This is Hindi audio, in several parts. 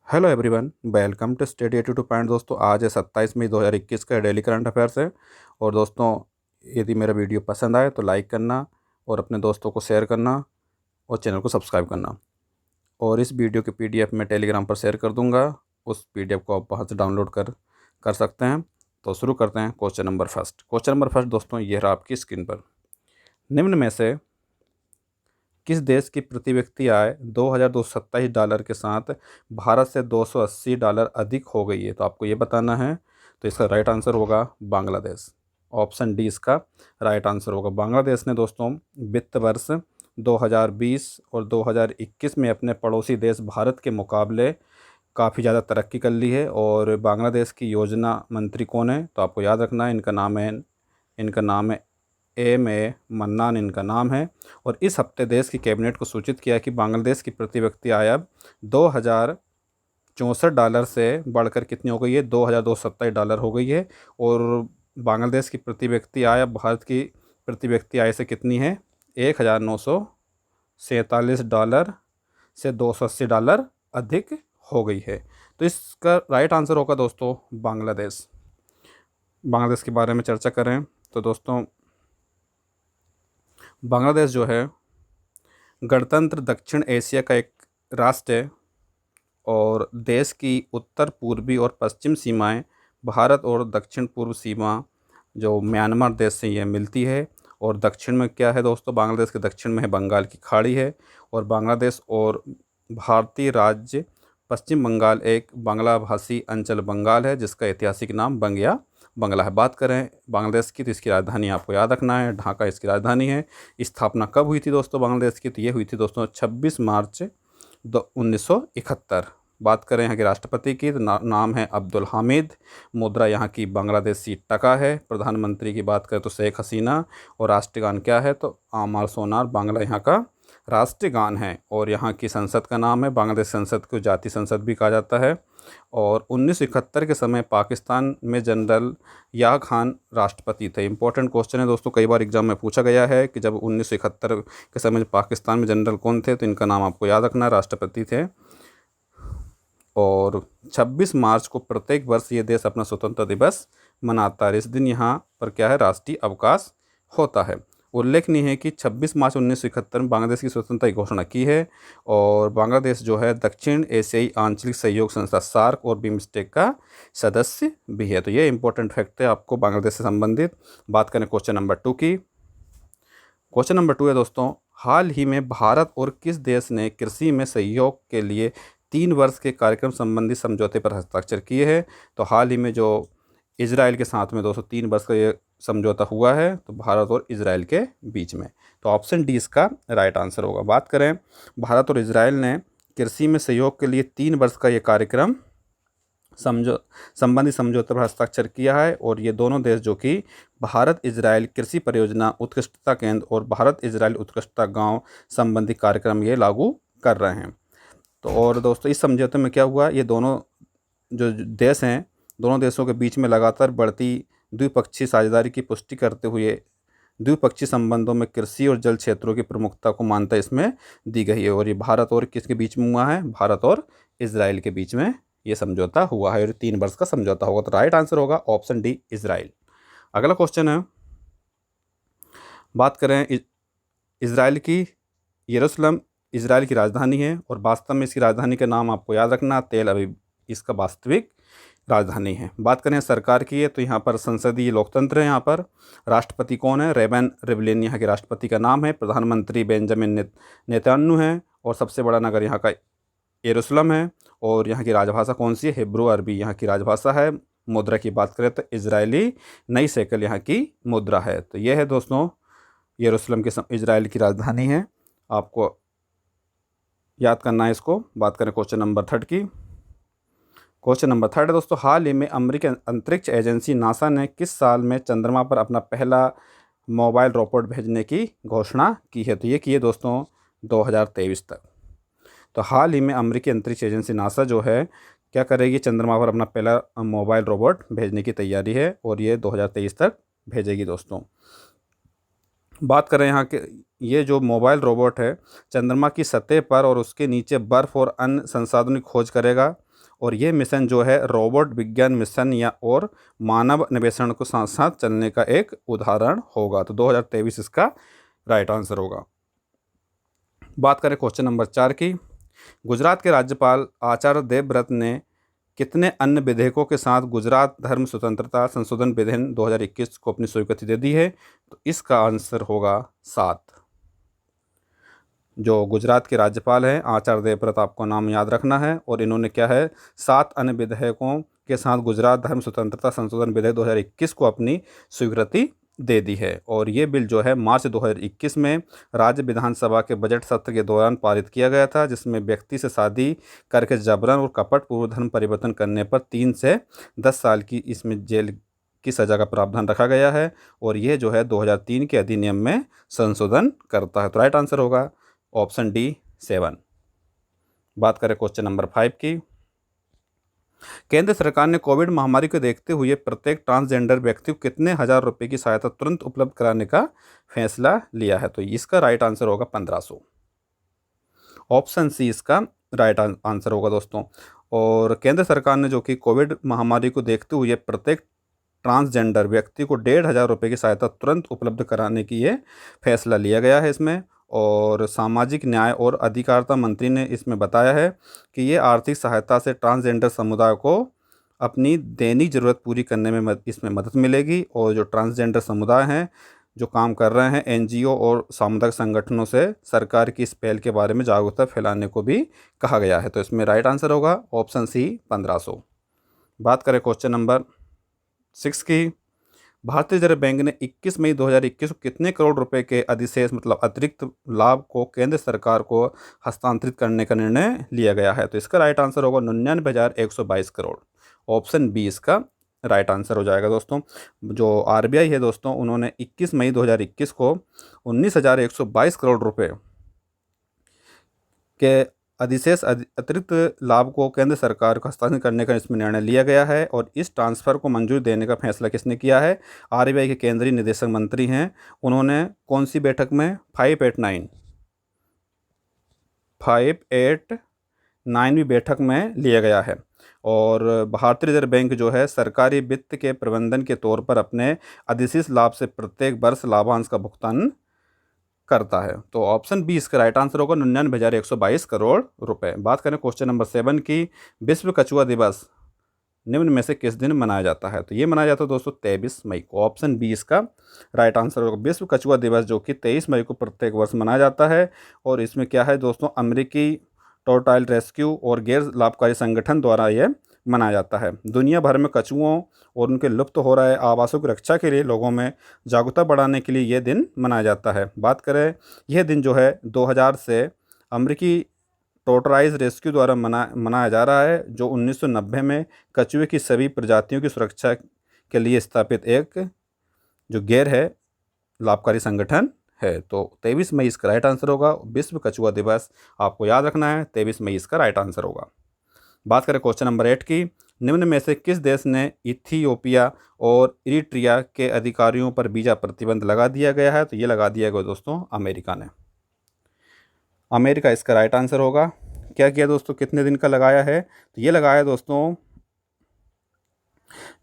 Hello everyone, welcome to Study 82 Point. दोस्तों, आज है 27 मई 2021 का डेली करंट अफेयर्स है। और दोस्तों, यदि मेरा वीडियो पसंद आए तो लाइक करना और अपने दोस्तों को शेयर करना और चैनल को सब्सक्राइब करना। और इस वीडियो की पीडीएफ मैं टेलीग्राम पर शेयर कर दूंगा। उस पीडीएफ को आप वहाँ से डाउनलोड कर सकते हैं। तो शुरू करते हैं। क्वेश्चन नंबर फर्स्ट दोस्तों, ये रहा आपकी स्क्रीन पर। निम्न में से किस देश की प्रति व्यक्ति आय $2227 के साथ भारत से $280 अधिक हो गई है? तो आपको ये बताना है। तो इसका राइट आंसर होगा बांग्लादेश। ऑप्शन डी इसका राइट आंसर होगा। बांग्लादेश ने दोस्तों वित्त वर्ष 2020 और 2021 में अपने पड़ोसी देश भारत के मुकाबले काफ़ी ज़्यादा तरक्की कर ली है। और बांग्लादेश की योजना मंत्री कौन है? तो आपको याद रखना है, इनका नाम है A मन्नान इनका नाम है। और इस हफ्ते देश की कैबिनेट को सूचित किया कि बांग्लादेश की प्रति व्यक्ति आय अब $2064 से बढ़कर कितनी हो गई है? $2227 हो गई है। और बांग्लादेश की प्रति व्यक्ति आय अब भारत की प्रति व्यक्ति आय से कितनी है? $1947 से $280 अधिक हो गई है। तो इसका राइट आंसर होगा दोस्तों बांग्लादेश। बांग्लादेश के बारे में चर्चा करें तो दोस्तों, बांग्लादेश जो है गणतंत्र दक्षिण एशिया का एक राष्ट्र है। और देश की उत्तर पूर्वी और पश्चिम सीमाएं भारत और दक्षिण पूर्व सीमा जो म्यांमार देश से ये मिलती है। और दक्षिण में क्या है दोस्तों? बांग्लादेश के दक्षिण में है बंगाल की खाड़ी है। और बांग्लादेश और भारतीय राज्य पश्चिम बंगाल एक बांग्ला भाषी अंचल बंगाल है, जिसका ऐतिहासिक नाम बंगया बंगला है। बात करें बांग्लादेश की तो इसकी राजधानी आपको याद रखना है, ढाका इसकी राजधानी है। स्थापना कब हुई थी दोस्तों बांग्लादेश की? तो ये हुई थी दोस्तों 26 मार्च 1971। बात करें यहाँ के राष्ट्रपति की तो नाम है अब्दुल हामिद। मुद्रा यहाँ की बांग्लादेशी टका है। प्रधानमंत्री की बात करें तो शेख हसीना। और राष्ट्रगान क्या है? तो आमार सोनार बांग्ला यहाँ का राष्ट्रीय गान है। और यहाँ की संसद का नाम है, बांग्लादेश संसद को जातीय संसद भी कहा जाता है। और 1971 के समय पाकिस्तान में जनरल याह खान राष्ट्रपति थे। इंपॉर्टेंट क्वेश्चन है दोस्तों, कई बार एग्जाम में पूछा गया है कि जब 1971 के समय पाकिस्तान में जनरल कौन थे? तो इनका नाम आपको याद रखना, राष्ट्रपति थे। और 26 मार्च को प्रत्येक वर्ष ये देश अपना स्वतंत्रता दिवस मनाता है। इस दिन यहाँ पर क्या है? राष्ट्रीय अवकाश होता है। उल्लेखनीय है कि 26 मार्च 1971 में बांग्लादेश की स्वतंत्रता की घोषणा की है। और बांग्लादेश जो है दक्षिण एशियाई आंचलिक सहयोग संस्था सार्क और बिम्स्टेक का सदस्य भी है। तो ये इंपॉर्टेंट फैक्ट है आपको बांग्लादेश से संबंधित। बात करें क्वेश्चन नंबर 2 की। क्वेश्चन नंबर 2 है दोस्तों, हाल ही में भारत और किस देश ने कृषि में सहयोग के लिए 3 वर्ष के कार्यक्रम संबंधी समझौते पर हस्ताक्षर किए हैं? तो हाल ही में जो इजराइल के साथ में दोस्तों 3 वर्ष का ये समझौता हुआ है, तो भारत और इजराइल के बीच में। तो ऑप्शन डी इसका राइट आंसर होगा। बात करें भारत और इजराइल ने कृषि में सहयोग के लिए 3 वर्ष का ये कार्यक्रम संबंधी समझौते पर हस्ताक्षर किया है। और ये दोनों देश जो कि भारत इजराइल कृषि परियोजना उत्कृष्टता केंद्र और भारत इजराइल उत्कृष्टता गांव संबंधी कार्यक्रम ये लागू कर रहे हैं। तो और दोस्तों, इस समझौते में क्या हुआ? ये दोनों जो देश हैं, दोनों देशों के बीच में लगातार बढ़ती द्विपक्षीय साझेदारी की पुष्टि करते हुए द्विपक्षीय संबंधों में कृषि और जल क्षेत्रों की प्रमुखता को मान्यता इसमें दी गई है। और ये भारत और किसके बीच में हुआ है? भारत और इजराइल के बीच में ये समझौता हुआ है। और 3 वर्ष का समझौता होगा। तो राइट आंसर होगा ऑप्शन डी इजराइल। अगला क्वेश्चन है, बात करें इजराइल की। यरूशलेम इजराइल की राजधानी है। और वास्तव में इसकी राजधानी का नाम आपको याद रखना, तेल अवीव इसका वास्तविक राजधानी है। बात करें सरकार की है तो यहाँ पर संसदीय लोकतंत्र है। यहाँ पर राष्ट्रपति कौन है? रेवन रिवलिन यहाँ के राष्ट्रपति का नाम है। प्रधानमंत्री बेंजामिन नेतन्याहू है। और सबसे बड़ा नगर यहाँ का यरूशलेम है। और यहाँ की राजभाषा कौन सी है? हिब्रू अरबी यहाँ की राजभाषा है। मुद्रा की बात करें तो इजरायली नई शेकल यहाँ की मुद्रा है। तो यह है दोस्तों यरूशलेम के इजराइल की राजधानी है, आपको याद करना है इसको। बात करें क्वेश्चन नंबर 3 की। क्वेश्चन नंबर 3 है दोस्तों, हाल ही में अमेरिकी अंतरिक्ष एजेंसी नासा ने किस साल में चंद्रमा पर अपना पहला मोबाइल रोबोट भेजने की घोषणा की है? तो ये की है दोस्तों 2023 तक। तो हाल ही में अमेरिकी अंतरिक्ष एजेंसी नासा जो है क्या करेगी? चंद्रमा पर अपना पहला मोबाइल रोबोट भेजने की तैयारी है। और ये 2023 तक भेजेगी दोस्तों। बात करें यहाँ के, ये जो मोबाइल रोबोट है चंद्रमा की सतह पर और उसके नीचे बर्फ़ और अन्य संसाधनों की खोज करेगा। और ये मिशन जो है रोबोट विज्ञान मिशन या और मानव अन्वेषण को साथ साथ चलने का एक उदाहरण होगा। तो 2023 इसका राइट आंसर होगा। बात करें क्वेश्चन नंबर 4 की। गुजरात के राज्यपाल आचार्य देवव्रत ने कितने अन्य विधेयकों के साथ गुजरात धर्म स्वतंत्रता संशोधन विधेयक 2021 को अपनी स्वीकृति दे दी है? तो इसका आंसर होगा 7। जो गुजरात के राज्यपाल हैं आचार्य देवव्रत, आपको नाम याद रखना है, और इन्होंने क्या है 7 अन्य विधेयकों के साथ गुजरात धर्म स्वतंत्रता संशोधन विधेयक 2021 को अपनी स्वीकृति दे दी है। और ये बिल जो है मार्च 2021 में राज्य विधानसभा के बजट सत्र के दौरान पारित किया गया था, जिसमें व्यक्ति से शादी करके जबरन और कपट पूर्व धर्म परिवर्तन करने पर 3 से 10 साल की इसमें जेल की सज़ा का प्रावधान रखा गया है। और यह जो है 2003 के अधिनियम में संशोधन करता है। तो राइट आंसर होगा ऑप्शन डी 7। बात करें क्वेश्चन नंबर 5 की। केंद्र सरकार ने कोविड महामारी को देखते हुए प्रत्येक ट्रांसजेंडर व्यक्ति को कितने हजार रुपए की सहायता तुरंत उपलब्ध कराने का फैसला लिया है? तो इसका राइट आंसर होगा 1500। ऑप्शन सी इसका राइट आंसर होगा दोस्तों। और केंद्र सरकार ने जो कि कोविड महामारी को देखते हुए प्रत्येक ट्रांसजेंडर व्यक्ति को 1500 रुपये की सहायता तुरंत उपलब्ध कराने की ये फैसला लिया गया है इसमें। और सामाजिक न्याय और अधिकारिता मंत्री ने इसमें बताया है कि ये आर्थिक सहायता से ट्रांसजेंडर समुदाय को अपनी दैनिक ज़रूरत पूरी करने में इसमें मदद मिलेगी। और जो ट्रांसजेंडर समुदाय हैं जो काम कर रहे हैं एनजीओ और सामुदायिक संगठनों से सरकार की इस पहल के बारे में जागरूकता फैलाने को भी कहा गया है। तो इसमें राइट आंसर होगा ऑप्शन सी 1500। बात करें क्वेश्चन नंबर 6 की। भारतीय रिजर्व बैंक ने 21 मई 2021 को कितने करोड़ रुपए के अधिशेष मतलब अतिरिक्त लाभ को केंद्र सरकार को हस्तांतरित करने का निर्णय लिया गया है? तो इसका राइट आंसर होगा 99,122 करोड़। ऑप्शन बी इसका राइट आंसर हो जाएगा दोस्तों। जो आरबीआई है दोस्तों, उन्होंने 21 मई 2021 को 19,122 करोड़ रुपए के अधिशेष अतिरिक्त लाभ को केंद्र सरकार को हस्तांतरित करने का इसमें निर्णय लिया गया है। और इस ट्रांसफ़र को मंजूरी देने का फैसला किसने किया है? आरबीआई के केंद्रीय निदेशक मंत्री हैं। उन्होंने कौन सी बैठक में? 589वीं बैठक में लिया गया है। और भारतीय रिजर्व बैंक जो है सरकारी वित्त के प्रबंधन के तौर पर अपने अधिशेष लाभ से प्रत्येक वर्ष लाभांश का भुगतान करता है। तो ऑप्शन बी इसका राइट आंसर होगा 99,122 करोड़ रुपए। बात करें क्वेश्चन नंबर 7 की। विश्व कछुआ दिवस निम्न में से किस दिन मनाया जाता है? तो ये मनाया जाता है दोस्तों 23 मई को। ऑप्शन बी इसका राइट आंसर होगा। विश्व कछुआ दिवस जो कि 23 मई को प्रत्येक वर्ष मनाया जाता है। और इसमें क्या है दोस्तों, अमेरिकी टोर्टाइल रेस्क्यू और गैर लाभकारी संगठन द्वारा यह मनाया जाता है। दुनिया भर में कछुओं और उनके लुप्त हो रहे आवासों की रक्षा के लिए लोगों में जागरूकता बढ़ाने के लिए यह दिन मनाया जाता है। बात करें यह दिन जो है 2000 से अमेरिकी टोर्टाइल रेस्क्यू द्वारा मनाया जा रहा है, जो 1990 में कछुए की सभी प्रजातियों की सुरक्षा के लिए स्थापित एक जो गैर है लाभकारी संगठन है। तो 23 मई इसका राइट आंसर होगा। विश्व कछुआ दिवस आपको याद रखना है, 23 मई इसका राइट आंसर होगा। बात करें क्वेश्चन नंबर 8 की। निम्न में से किस देश ने इथियोपिया और इरिट्रिया के अधिकारियों पर वीज़ा प्रतिबंध लगा दिया गया है? तो ये लगा दिया गया दोस्तों अमेरिका ने। अमेरिका इसका राइट आंसर होगा। क्या किया दोस्तों, कितने दिन का लगाया है? तो ये लगाया दोस्तों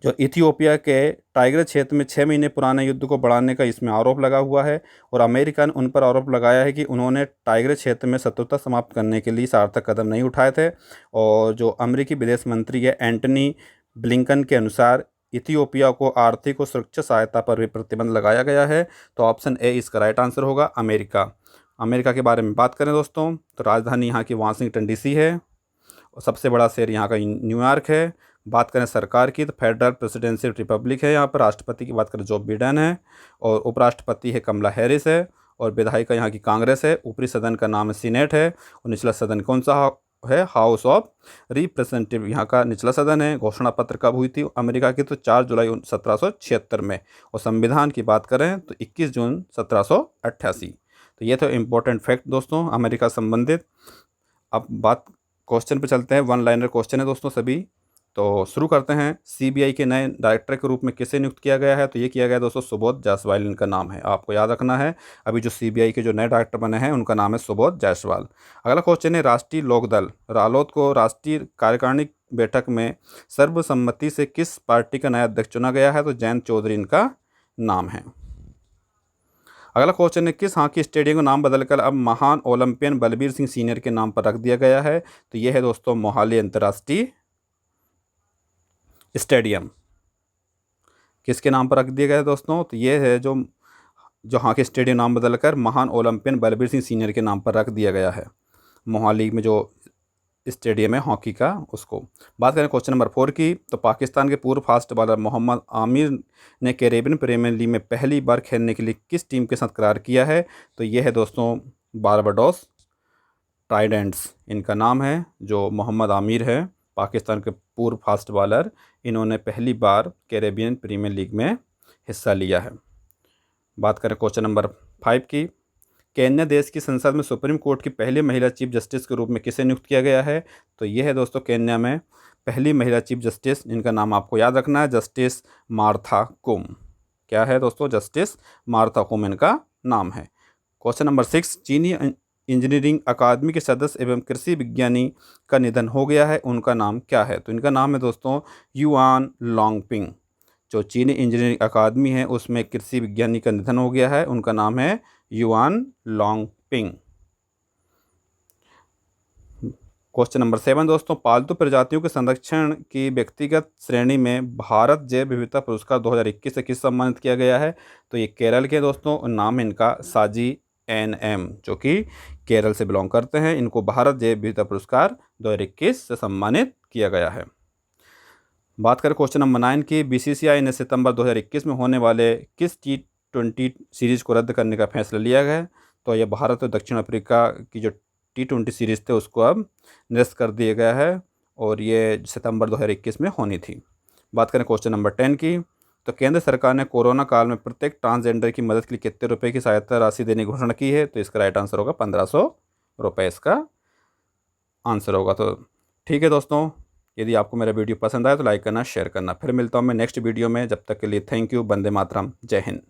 जो इथियोपिया के टाइगर क्षेत्र में 6 महीने पुराने युद्ध को बढ़ाने का इसमें आरोप लगा हुआ है। और अमेरिका ने उन पर आरोप लगाया है कि उन्होंने टाइगर क्षेत्र में शत्रुता समाप्त करने के लिए सार्थक कदम नहीं उठाए थे। और जो अमेरिकी विदेश मंत्री है एंटनी ब्लिंकन के अनुसार इथियोपिया को आर्थिक और सुरक्षा सहायता पर भी प्रतिबंध लगाया गया है। तो ऑप्शन ए इसका राइट आंसर होगा अमेरिका। अमेरिका के बारे में बात करें दोस्तों तो राजधानी यहाँ की वाशिंगटन डीसी है और सबसे बड़ा शहर यहाँ का न्यूयॉर्क है। बात करें सरकार की तो फेडरल प्रेसिडेंशियल रिपब्लिक है। यहाँ पर राष्ट्रपति की बात करें जो बिडेन है और उपराष्ट्रपति है कमला हैरिस है। और विधायिका यहाँ की कांग्रेस है। ऊपरी सदन का नाम है सीनेट है। और निचला सदन कौन सा है? हाउस ऑफ रिप्रेजेंटेटिव यहाँ का निचला सदन है। घोषणा पत्र कब हुई थी अमेरिका की? तो 4 जुलाई 1776 में। और संविधान की बात करें तो 21 जून 1788। तो ये तो इम्पोर्टेंट फैक्ट दोस्तों अमेरिका संबंधित। अब बात क्वेश्चन पे चलते हैं। 1 लाइनर क्वेश्चन है दोस्तों सभी। तो शुरू करते हैं। सीबीआई के नए डायरेक्टर के रूप में किसे नियुक्त किया गया है? तो ये किया गया दोस्तों सुबोध जायसवाल इनका नाम है। आपको याद रखना है अभी जो सीबीआई के जो नए डायरेक्टर बने हैं उनका नाम है सुबोध जायसवाल। अगला क्वेश्चन है राष्ट्रीय लोकदल रालोद को राष्ट्रीय कार्यकारिणी बैठक में सर्वसम्मति से किस पार्टी का नया अध्यक्ष चुना गया है? तो जयंत चौधरी इनका नाम है। अगला क्वेश्चन है, किस हॉकी स्टेडियम का नाम बदलकर अब महान ओलंपियन बलबीर सिंह सीनियर के नाम पर रख दिया गया है? तो यह है दोस्तों मोहाली अंतर्राष्ट्रीय स्टेडियम। किसके नाम पर रख दिया गया है दोस्तों? तो ये है जो हॉकी स्टेडियम नाम बदलकर महान ओलंपियन बलबीर सिंह सीनियर के नाम पर रख दिया गया है। मोहाली में जो स्टेडियम है हॉकी का, उसको। बात करें क्वेश्चन नंबर 4 की, तो पाकिस्तान के पूर्व फास्ट बॉलर मोहम्मद आमिर ने कैरेबियन प्रीमियर लीग में पहली बार खेलने के लिए किस टीम के साथ करार किया है? तो यह है दोस्तों बारबाडोस ट्राइडेंट्स इनका नाम है। जो मोहम्मद आमिर है पाकिस्तान के पूर्व फास्ट बॉलर, इन्होंने पहली बार कैरेबियन प्रीमियर लीग में हिस्सा लिया है। बात करें क्वेश्चन नंबर 5 की, केन्या देश की संसद में सुप्रीम कोर्ट की पहली महिला चीफ जस्टिस के रूप में किसे नियुक्त किया गया है? तो यह है दोस्तों केन्या में पहली महिला चीफ जस्टिस, इनका नाम आपको याद रखना है, जस्टिस मार्था कुम। क्या है दोस्तों? जस्टिस मार्था कुम इनका नाम है। क्वेश्चन नंबर 6, चीनी इंजीनियरिंग अकादमी के सदस्य एवं कृषि विज्ञानी का निधन हो गया है, उनका नाम क्या है? तो इनका नाम है दोस्तों युआन लॉन्गपिंग। जो चीनी इंजीनियरिंग अकादमी है उसमें कृषि विज्ञानी का निधन हो गया है, उनका नाम है युआन लॉन्गपिंग। क्वेश्चन नंबर 7 दोस्तों, पालतू प्रजातियों के संरक्षण की व्यक्तिगत श्रेणी में भारत जैव विविधता पुरस्कार 2021 से किस सम्मानित किया गया है? तो ये केरल के दोस्तों, नाम इनका साजी NM, जो कि केरल से बिलोंग करते हैं। इनको भारत जैव विविधता पुरस्कार 2021 से सम्मानित किया गया है। बात करें क्वेश्चन नंबर 9 की, BCCI ने सितंबर 2021 में होने वाले किस T20 सीरीज़ को रद्द करने का फैसला लिया गया? तो यह भारत और दक्षिण अफ्रीका की जो T20 सीरीज़ थे उसको अब निरस्त कर दिया गया है और ये सितंबर 2021 में होनी थी। बात करें क्वेश्चन नंबर 10 की, तो केंद्र सरकार ने कोरोना काल में प्रत्येक ट्रांसजेंडर की मदद के लिए कितने रुपए की सहायता राशि देने की घोषणा की है? तो इसका राइट आंसर होगा 1500 रुपये, इसका आंसर होगा। तो ठीक है दोस्तों, यदि आपको मेरा वीडियो पसंद आए तो लाइक करना, शेयर करना। फिर मिलता हूँ मैं नेक्स्ट वीडियो में, जब तक के लिए थैंक यू। वंदे मातरम, जय हिंद।